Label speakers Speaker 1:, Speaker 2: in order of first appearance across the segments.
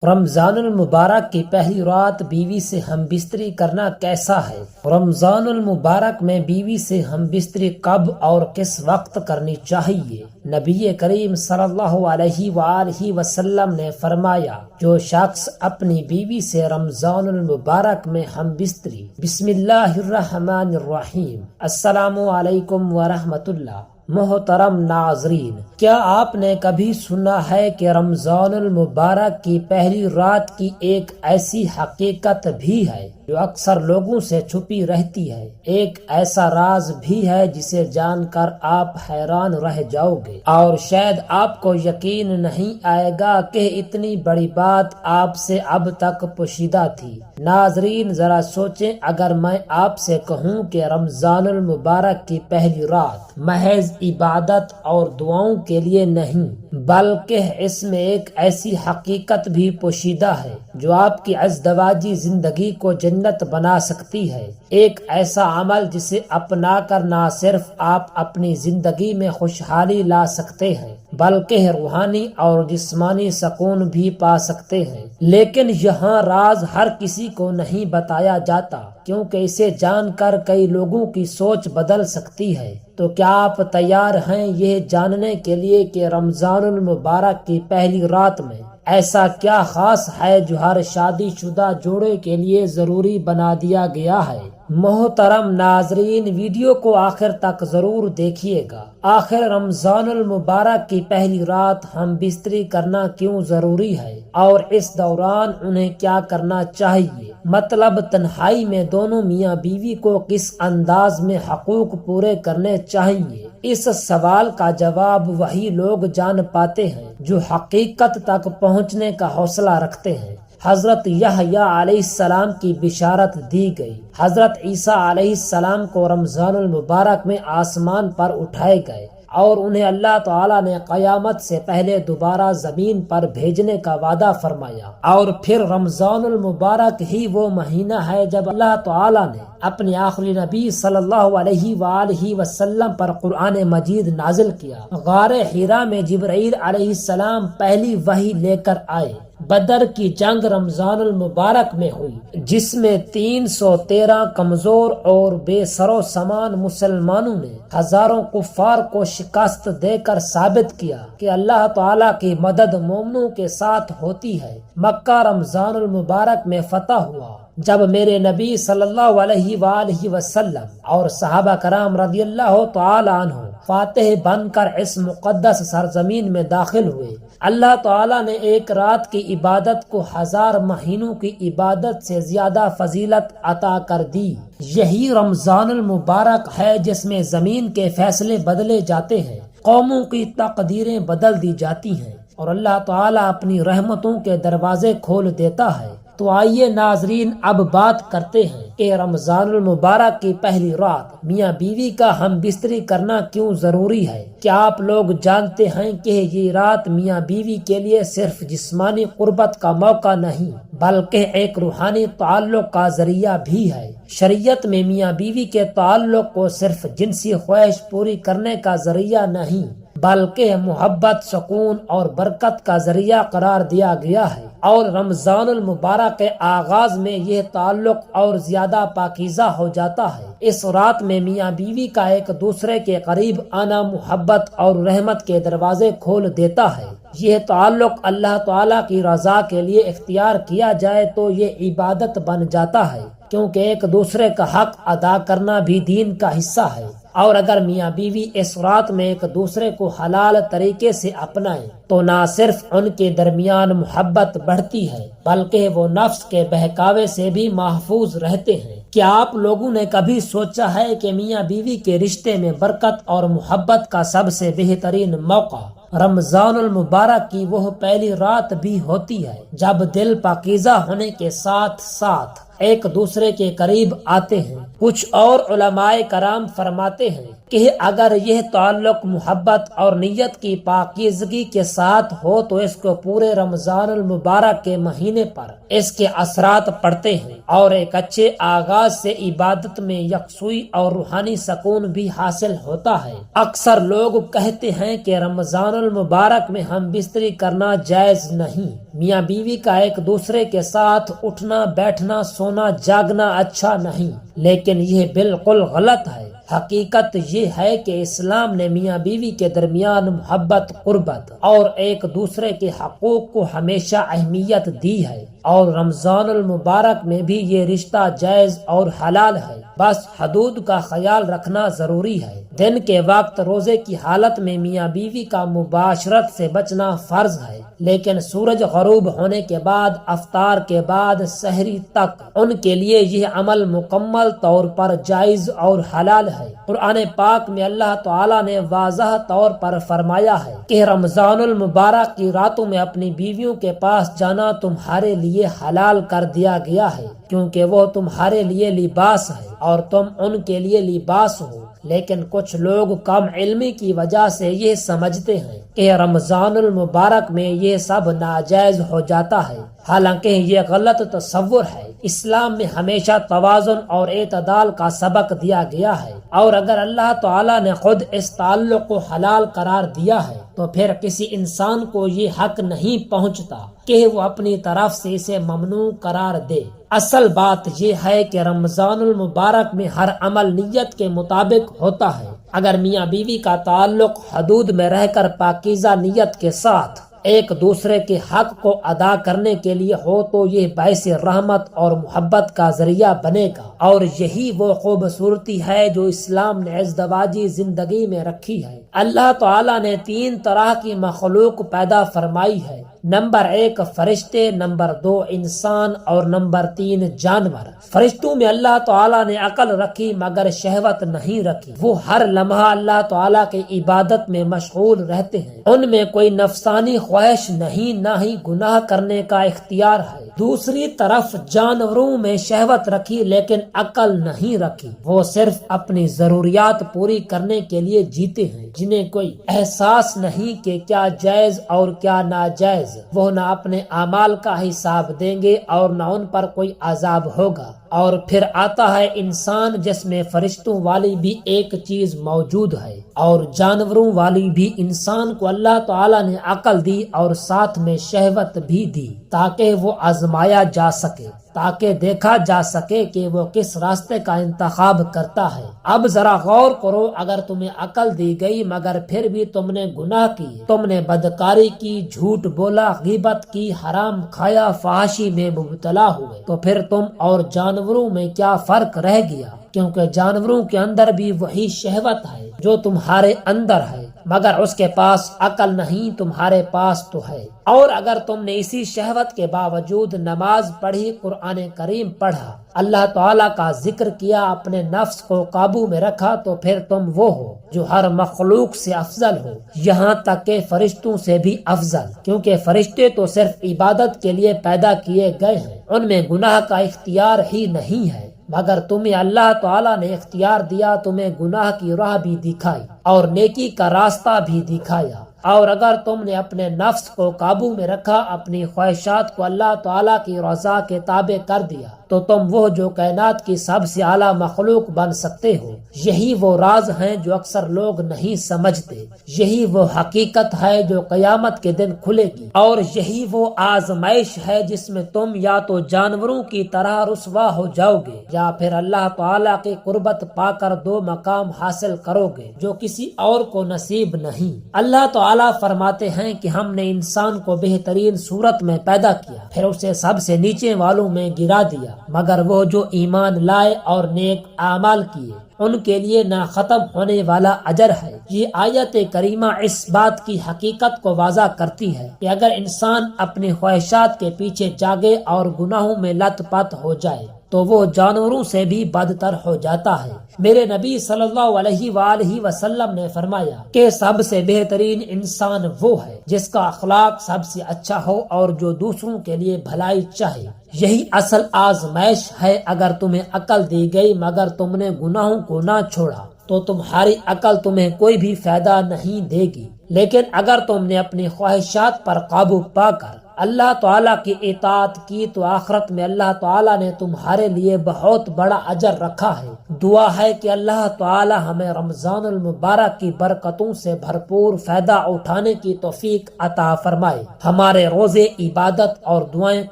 Speaker 1: رمضان المبارک کی پہلی رات بیوی سے ہم بستری کرنا کیسا ہے؟ رمضان المبارک میں بیوی سے ہم بستری کب اور کس وقت کرنی چاہیے؟ نبی کریم صلی اللہ علیہ وآلہ وسلم نے فرمایا، جو شخص اپنی بیوی سے رمضان المبارک میں ہم بستری بسم اللہ الرحمن الرحیم السلام علیکم ورحمۃ اللہ۔ محترم ناظرین، کیا آپ نے کبھی سنا ہے کہ رمضان المبارک کی پہلی رات کی ایک ایسی حقیقت بھی ہے جو اکثر لوگوں سے چھپی رہتی ہے؟ ایک ایسا راز بھی ہے جسے جان کر آپ حیران رہ جاؤ گے اور شاید آپ کو یقین نہیں آئے گا کہ اتنی بڑی بات آپ سے اب تک پوشیدہ تھی۔ ناظرین، ذرا سوچیں، اگر میں آپ سے کہوں کہ رمضان المبارک کی پہلی رات محض عبادت اور دعاؤں کے لیے نہیں بلکہ اس میں ایک ایسی حقیقت بھی پوشیدہ ہے جو آپ کی ازدواجی زندگی کو جنت بنا سکتی ہے، ایک ایسا عمل جسے اپنا کر نہ صرف آپ اپنی زندگی میں خوشحالی لا سکتے ہیں بلکہ روحانی اور جسمانی سکون بھی پا سکتے ہیں، لیکن یہاں راز ہر کسی کو نہیں بتایا جاتا کیونکہ اسے جان کر کئی لوگوں کی سوچ بدل سکتی ہے۔ تو کیا آپ تیار ہیں یہ جاننے کے لیے کہ رمضان المبارک کی پہلی رات میں ایسا کیا خاص ہے جو ہر شادی شدہ جوڑے کے لیے ضروری بنا دیا گیا ہے؟ محترم ناظرین، ویڈیو کو آخر تک ضرور دیکھیے گا۔ آخر رمضان المبارک کی پہلی رات ہم بستری کرنا کیوں ضروری ہے اور اس دوران انہیں کیا کرنا چاہیے؟ مطلب تنہائی میں دونوں میاں بیوی کو کس انداز میں حقوق پورے کرنے چاہیے؟ اس سوال کا جواب وہی لوگ جان پاتے ہیں جو حقیقت تک پہنچنے کا حوصلہ رکھتے ہیں۔ حضرت یحییٰ علیہ السلام کی بشارت دی گئی۔ حضرت عیسیٰ علیہ السلام کو رمضان المبارک میں آسمان پر اٹھائے گئے اور انہیں اللہ تعالیٰ نے قیامت سے پہلے دوبارہ زمین پر بھیجنے کا وعدہ فرمایا، اور پھر رمضان المبارک ہی وہ مہینہ ہے جب اللہ تعالیٰ نے اپنے آخری نبی صلی اللہ علیہ وآلہ وسلم پر قرآن مجید نازل کیا۔ غار حرا میں جبرائیل علیہ السلام پہلی وحی لے کر آئے۔ بدر کی جنگ رمضان المبارک میں ہوئی جس میں 313 کمزور اور بے سر و سامان مسلمانوں نے ہزاروں کفار کو شکست دے کر ثابت کیا کہ اللہ تعالیٰ کی مدد مومنوں کے ساتھ ہوتی ہے۔ مکہ رمضان المبارک میں فتح ہوا جب میرے نبی صلی اللہ علیہ وآلہ وسلم اور صحابہ کرام رضی اللہ تعالی عنہ فاتح بن کر اس مقدس سرزمین میں داخل ہوئے۔ اللہ تعالیٰ نے ایک رات کی عبادت کو 1000 مہینوں کی عبادت سے زیادہ فضیلت عطا کر دی۔ یہی رمضان المبارک ہے جس میں زمین کے فیصلے بدلے جاتے ہیں، قوموں کی تقدیریں بدل دی جاتی ہیں اور اللہ تعالیٰ اپنی رحمتوں کے دروازے کھول دیتا ہے۔ تو آئیے ناظرین، اب بات کرتے ہیں کہ رمضان المبارک کی پہلی رات میاں بیوی کا ہم بستری کرنا کیوں ضروری ہے۔ کیا آپ لوگ جانتے ہیں کہ یہ رات میاں بیوی کے لیے صرف جسمانی قربت کا موقع نہیں بلکہ ایک روحانی تعلق کا ذریعہ بھی ہے؟ شریعت میں میاں بیوی کے تعلق کو صرف جنسی خواہش پوری کرنے کا ذریعہ نہیں بلکہ محبت، سکون اور برکت کا ذریعہ قرار دیا گیا ہے، اور رمضان المبارک کے آغاز میں یہ تعلق اور زیادہ پاکیزہ ہو جاتا ہے۔ اس رات میں میاں بیوی کا ایک دوسرے کے قریب آنا محبت اور رحمت کے دروازے کھول دیتا ہے۔ یہ تعلق اللہ تعالیٰ کی رضا کے لیے اختیار کیا جائے تو یہ عبادت بن جاتا ہے، کیونکہ ایک دوسرے کا حق ادا کرنا بھی دین کا حصہ ہے۔ اور اگر میاں بیوی اس رات میں ایک دوسرے کو حلال طریقے سے اپنائیں تو نہ صرف ان کے درمیان محبت بڑھتی ہے بلکہ وہ نفس کے بہکاوے سے بھی محفوظ رہتے ہیں۔ کیا آپ لوگوں نے کبھی سوچا ہے کہ میاں بیوی کے رشتے میں برکت اور محبت کا سب سے بہترین موقع رمضان المبارک کی وہ پہلی رات بھی ہوتی ہے جب دل پاکیزہ ہونے کے ساتھ ساتھ ایک دوسرے کے قریب آتے ہیں؟ کچھ اور علماء کرام فرماتے ہیں کہ اگر یہ تعلق محبت اور نیت کی پاکیزگی کے ساتھ ہو تو اس کو پورے رمضان المبارک کے مہینے پر اس کے اثرات پڑتے ہیں اور ایک اچھے آغاز سے عبادت میں یکسوئی اور روحانی سکون بھی حاصل ہوتا ہے۔ اکثر لوگ کہتے ہیں کہ رمضان المبارک میں ہم بستری کرنا جائز نہیں، میاں بیوی کا ایک دوسرے کے ساتھ اٹھنا بیٹھنا سونا جاگنا اچھا نہیں، لیکن یہ بالکل غلط ہے۔ حقیقت یہ ہے کہ اسلام نے میاں بیوی کے درمیان محبت قربت اور ایک دوسرے کے حقوق کو ہمیشہ اہمیت دی ہے، اور رمضان المبارک میں بھی یہ رشتہ جائز اور حلال ہے، بس حدود کا خیال رکھنا ضروری ہے۔ دن کے وقت روزے کی حالت میں میاں بیوی کا مباشرت سے بچنا فرض ہے، لیکن سورج غروب ہونے کے بعد افطار کے بعد سحری تک ان کے لیے یہ عمل مکمل طور پر جائز اور حلال ہے۔ قرآن پاک میں اللہ تعالیٰ نے واضح طور پر فرمایا ہے کہ رمضان المبارک کی راتوں میں اپنی بیویوں کے پاس جانا تمہارے لیے حلال کر دیا گیا ہے، کیونکہ وہ تمہارے لیے لباس ہے اور تم ان کے لیے لباس ہو۔ لیکن کچھ لوگ کم علمی کی وجہ سے یہ سمجھتے ہیں کہ رمضان المبارک میں یہ سب ناجائز ہو جاتا ہے، حالانکہ یہ غلط تصور ہے۔ اسلام میں ہمیشہ توازن اور اعتدال کا سبق دیا گیا ہے، اور اگر اللہ تعالیٰ نے خود اس تعلق کو حلال قرار دیا ہے تو پھر کسی انسان کو یہ حق نہیں پہنچتا کہ وہ اپنی طرف سے اسے ممنوع قرار دے۔ اصل بات یہ ہے کہ رمضان المبارک میں ہر عمل نیت کے مطابق ہوتا ہے۔ اگر میاں بیوی کا تعلق حدود میں رہ کر پاکیزہ نیت کے ساتھ ایک دوسرے کے حق کو ادا کرنے کے لیے ہو تو یہ باعث رحمت اور محبت کا ذریعہ بنے گا، اور یہی وہ خوبصورتی ہے جو اسلام نے ازدواجی زندگی میں رکھی ہے۔ اللہ تعالیٰ نے 3 طرح کی مخلوق پیدا فرمائی ہے، نمبر 1 فرشتے، نمبر 2 انسان اور نمبر 3 جانور۔ فرشتوں میں اللہ تعالیٰ نے عقل رکھی مگر شہوت نہیں رکھی، وہ ہر لمحہ اللہ تعالیٰ کی عبادت میں مشغول رہتے ہیں، ان میں کوئی نفسانی خواہش نہیں، نہ ہی گناہ کرنے کا اختیار ہے۔ دوسری طرف جانوروں میں شہوت رکھی لیکن عقل نہیں رکھی، وہ صرف اپنی ضروریات پوری کرنے کے لیے جیتے ہیں، جنہیں کوئی احساس نہیں کہ کیا جائز اور کیا ناجائز۔ وہ نہ اپنے اعمال کا حساب دیں گے اور نہ ان پر کوئی عذاب ہوگا۔ اور پھر آتا ہے انسان، جس میں فرشتوں والی بھی ایک چیز موجود ہے اور جانوروں والی بھی۔ انسان کو اللہ تعالیٰ نے عقل دی اور ساتھ میں شہوت بھی دی تاکہ وہ آزمایا جا سکے، تاکہ دیکھا جا سکے کہ وہ کس راستے کا انتخاب کرتا ہے۔ اب ذرا غور کرو، اگر تمہیں عقل دی گئی مگر پھر بھی تم نے گناہ کی، تم نے بدکاری کی، جھوٹ بولا، غیبت کی، حرام کھایا، فحاشی میں مبتلا ہوئے، تو پھر تم اور جانوروں میں کیا فرق رہ گیا؟ کیونکہ جانوروں کے اندر بھی وہی شہوت ہے جو تمہارے اندر ہے، مگر اس کے پاس عقل نہیں، تمہارے پاس تو ہے۔ اور اگر تم نے اسی شہوت کے باوجود نماز پڑھی، قرآن کریم پڑھا، اللہ تعالیٰ کا ذکر کیا، اپنے نفس کو قابو میں رکھا، تو پھر تم وہ ہو جو ہر مخلوق سے افضل ہو، یہاں تک کہ فرشتوں سے بھی افضل، کیونکہ فرشتے تو صرف عبادت کے لیے پیدا کیے گئے ہیں، ان میں گناہ کا اختیار ہی نہیں ہے، مگر تمہیں اللہ تعالیٰ نے اختیار دیا، تمہیں گناہ کی راہ بھی دکھائی اور نیکی کا راستہ بھی دکھایا۔ اور اگر تم نے اپنے نفس کو قابو میں رکھا، اپنی خواہشات کو اللہ تعالیٰ کی رضا کے تابع کر دیا، تو تم وہ جو کائنات کی سب سے اعلیٰ مخلوق بن سکتے ہو۔ یہی وہ راز ہیں جو اکثر لوگ نہیں سمجھتے، یہی وہ حقیقت ہے جو قیامت کے دن کھلے گی، اور یہی وہ آزمائش ہے جس میں تم یا تو جانوروں کی طرح رسوا ہو جاؤ گے یا پھر اللہ تعالیٰ کی قربت پا کر 2 مقام حاصل کرو گے جو کسی اور کو نصیب نہیں۔ اللہ تعالیٰ فرماتے ہیں کہ ہم نے انسان کو بہترین صورت میں پیدا کیا، پھر اسے سب سے نیچے والوں میں گرا دیا، مگر وہ جو ایمان لائے اور نیک اعمال کیے ان کے لیے نہ ختم ہونے والا اجر ہے۔ یہ آیت کریمہ اس بات کی حقیقت کو واضح کرتی ہے کہ اگر انسان اپنی خواہشات کے پیچھے جاگے اور گناہوں میں لت پت ہو جائے تو وہ جانوروں سے بھی بدتر ہو جاتا ہے۔ میرے نبی صلی اللہ علیہ وآلہ وسلم نے فرمایا کہ سب سے بہترین انسان وہ ہے جس کا اخلاق سب سے اچھا ہو اور جو دوسروں کے لیے بھلائی چاہے۔ یہی اصل آزمائش ہے۔ اگر تمہیں عقل دی گئی مگر تم نے گناہوں کو نہ چھوڑا تو تمہاری عقل تمہیں کوئی بھی فائدہ نہیں دے گی، لیکن اگر تم نے اپنی خواہشات پر قابو پا کر اللہ تعالیٰ کی اطاعت کی تو آخرت میں اللہ تعالیٰ نے تمہارے لیے بہت بڑا اجر رکھا ہے۔ دعا ہے کہ اللہ تعالیٰ ہمیں رمضان المبارک کی برکتوں سے بھرپور فائدہ اٹھانے کی توفیق عطا فرمائے، ہمارے روزے عبادت اور دعائیں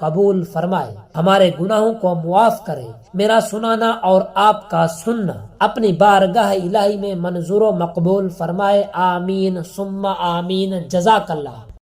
Speaker 1: قبول فرمائے، ہمارے گناہوں کو معاف کرے۔ میرا سنانا اور آپ کا سننا اپنی بارگاہ الہی میں منظور و مقبول فرمائے، آمین ثم آمین۔ جزاک اللہ۔